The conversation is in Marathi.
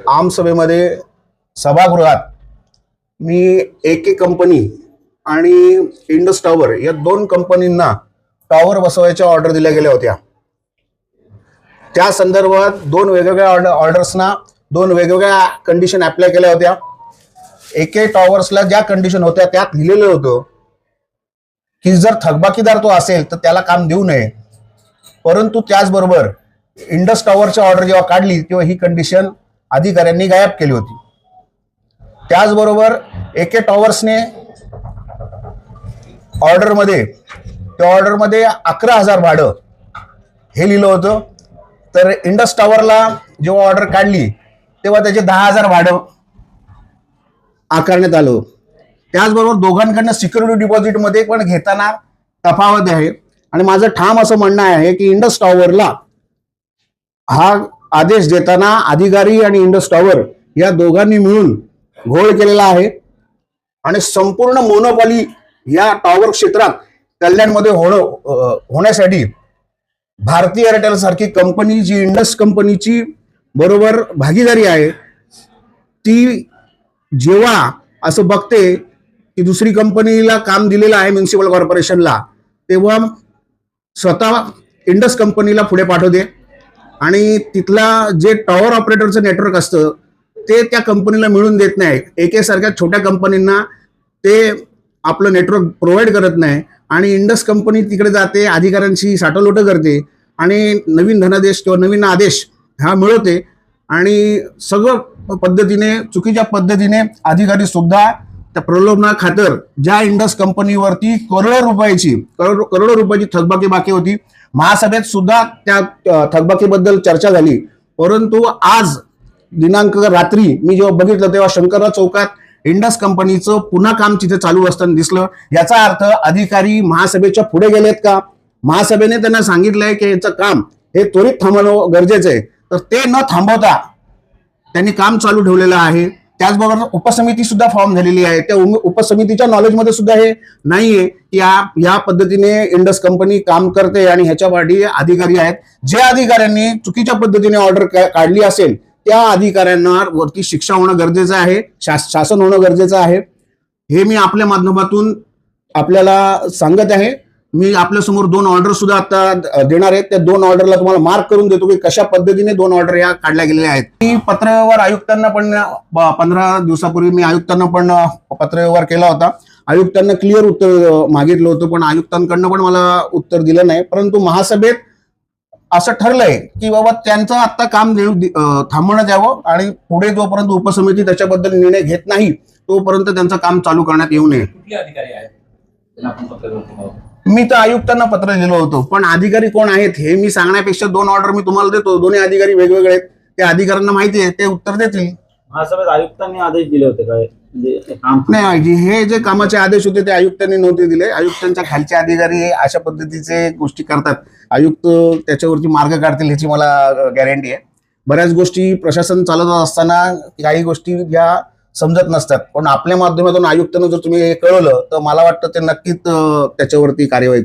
आमसभेमध्ये सभागृहात मी एके कंपनी आणि इंडस टॉवर या दोन कंपनींना टॉवर बसवायच्या ऑर्डर दिल्या गेल्या होत्या। त्या संदर्भात दोन वेगवेगळ्या ऑर्डर्सना दोन वेगवेगळ्या कंडिशन अप्लाय केल्या होत्या। एके टॉवर्सला ज्या कंडिशन होत्या त्यात लिहिलेलं होतं की जर थकबाकीदार तो असेल तर त्याला काम देऊ नये, परंतु त्याचबरोबर इंडस टॉवरची ऑर्डर जेव्हा काढली तेव्हा ही कंडिशन अधिकाऱ्यांनी गायब केली होती। त्याचबरोबर एके टॉवर्सने ऑर्डरमध्ये 11,000 भाडं हे लिहिलं होतं, तर इंडस टॉवरला जेव्हा ऑर्डर काढली तेव्हा त्याचे 10,000 भाडं आकारण्यात आलं। त्याचबरोबर दोघांकडनं सिक्युरिटी डिपॉझिटमध्ये पण घेताना तफावत आहे आणि माझं ठाम असं म्हणणं आहे की इंडस टॉवरला हा आदेश देताना अधिकारी आणि इंडस टॉवर या दोघांनी मिळून घोळ केलेला आहे आणि संपूर्ण मोनोपॉली या टॉवर क्षेत्रात कल्याणमध्ये होण्यासाठी भारती एअरटेल सारखी कंपनी जी इंडस कंपनीची बरोबर भागीदारी आहे ती जेव्हा असं बघते की दुसरी कंपनीला काम दिलेलं आहे म्युनिसिपल कॉर्पोरेशनला, तेव्हा स्वतः इंडस कंपनीला पुढे पाठवते आणि तिथला जे टॉवर ऑपरेटरचं नेटवर्क असतं ते त्या कंपनीला मिळून देत नाही। एके सारख्या छोट्या कंपनींना ते आपलं नेटवर्क प्रोव्हाइड करत नाही आणि इंडस कंपनी तिकडे जाते, अधिकाऱ्यांशी साठवलोट करते आणि नवीन धनादेश किंवा नवीन आदेश हा मिळवते आणि सगळं पद्धतीने चुकीच्या पद्धतीने अधिकारी सुद्धा त्या प्रलोभना खातर ज्या इंडस कंपनीवरती करोडो रुपयाची थकबाकी बाकी होती, महासभेत सुद्धा त्या थकबाकीबद्दल चर्चा झाली, परंतु आज दिनांक रात्री मी जेव्हा बघितलं तेव्हा शंकरराव चौकात इंडस कंपनीचं पुन्हा काम तिथे चालू असताना दिसलं। याचा अर्थ अधिकारी महासभेच्या पुढे गेलेत का? महासभेने त्यांना सांगितलंय की याचं काम हे त्वरित थांबवणं गरजेचं आहे, तर ते न थांबवता त्यांनी काम चालू ठेवलेलं आहे। त्याचबरोबर उपसमिती सुद्धा फॉर्म झालेली आहे, त्या उपसमितीच्या नॉलेजमध्ये सुद्धा हे नाहीये की या पद्धतीने इंडस कंपनी काम करते आणि ह्याच्या पाठी अधिकारी आहेत। जे अधिकाऱ्यांनी चुकीच्या पद्धतीने ऑर्डर काढली असेल त्या अधिकाऱ्यांना वरती शिक्षा होणं गरजेचं आहे, शासन होणं गरजेचं आहे, हे मी आपल्या माध्यमातून आपल्याला सांगत आहे। मी आपल्या समोर दोन ऑर्डर सुद्धा आता देणार आहेत, त्या दोन ऑर्डरला तुम्हाला मार्क करून देतो की कशा पद्धतीने दोन ऑर्डर या काढल्या गेलेल्या आहेत। मी पत्रव्यवहार आयुक्तांना पण 15 दिवसापूर्वी मी आयुक्तांना पण पत्रव्यवहार केला होता। आयुक्तांना क्लिअर उत्तर मागितलं होतं पण आयुक्तांकडनं पण मला उत्तर दिलं नाही, परंतु महासभेत असं ठरलंय की बाबा त्यांचं आता काम थांबवण्यात यावं आणि पुढे जोपर्यंत उपसमिती त्याच्याबद्दल निर्णय घेत नाही तोपर्यंत त्यांचं काम चालू करण्यात येऊ नये। मी तर आयुक्तांना पत्र लिहिलं होतं, पण अधिकारी कोण आहेत हे मी सांगण्यापेक्षा दोन ऑर्डर मी तुम्हाला देतो, दोन्ही अधिकारी वेगवेगळे आहेत, त्या अधिकाऱ्यांना माहिती आहे, ते उत्तर देतील। महासभेत आयुक्तांनी आदेश दिले होते काय? नाही, हे जे कामाचे आदेश होते ते आयुक्तांनी नव्हते दिले। आयुक्तांच्या खालचे अधिकारी अशा पद्धतीचे गोष्टी करतात, आयुक्त त्याच्यावरती मार्ग काढतील ह्याची मला गॅरंटी आहे। बऱ्याच गोष्टी प्रशासन चालवत असताना काही गोष्टी ज्या समजत नसतात, पण आपल्या माध्यमातून आयुक्तांना जर तुम्ही हे कळवलं तर मला वाटतं ते नक्कीच त्याच्यावरती कार्यवाही